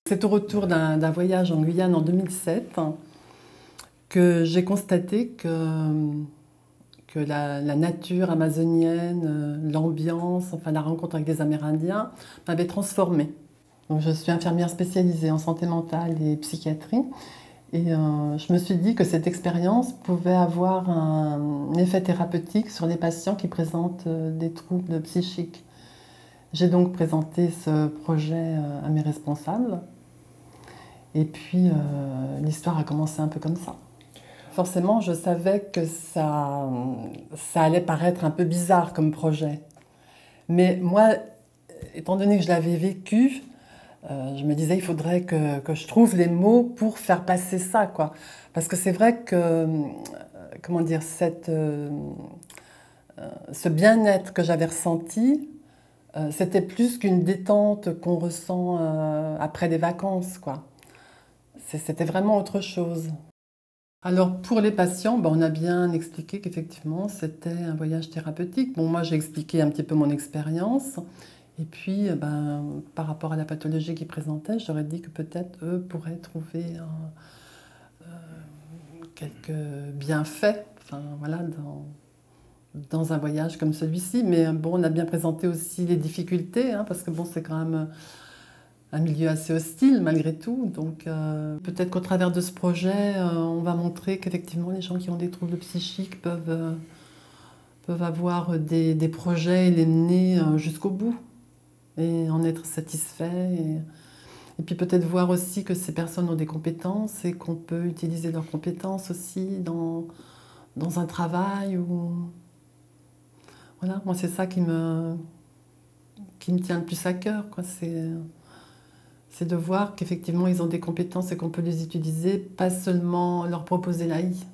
C'est au retour d'un voyage en Guyane en 2007 que j'ai constaté que la nature amazonienne, l'ambiance, enfin la rencontre avec des Amérindiens m'avait transformée. Donc, je suis infirmière spécialisée en santé mentale et psychiatrie et je me suis dit que cette expérience pouvait avoir un effet thérapeutique sur les patients qui présentent des troubles psychiques. J'ai donc présenté ce projet à mes responsables. Et puis, l'histoire a commencé un peu comme ça. Forcément, je savais que ça allait paraître un peu bizarre comme projet. Mais moi, étant donné que je l'avais vécu, je me disais il faudrait que je trouve les mots pour faire passer ça, quoi. Parce que c'est vrai que, comment dire, ce bien-être que j'avais ressenti, c'était plus qu'une détente qu'on ressent après des vacances, quoi. C'était vraiment autre chose. Alors pour les patients, on a bien expliqué qu'effectivement c'était un voyage thérapeutique. Bon, moi j'ai expliqué un petit peu mon expérience et puis par rapport à la pathologie qu'ils présentaient, j'aurais dit que peut-être eux pourraient trouver quelques bienfaits, enfin, voilà, dans un voyage comme celui-ci. Mais bon, on a bien présenté aussi les difficultés, hein, parce que bon, c'est quand même un milieu assez hostile malgré tout. Donc peut-être qu'au travers de ce projet, on va montrer qu'effectivement les gens qui ont des troubles psychiques peuvent avoir des projets et les mener jusqu'au bout et en être satisfaits. Et puis peut-être voir aussi que ces personnes ont des compétences et qu'on peut utiliser leurs compétences aussi dans un travail. Voilà, moi c'est ça qui me tient le plus à cœur, quoi. C'est de voir qu'effectivement ils ont des compétences et qu'on peut les utiliser, pas seulement leur proposer la I.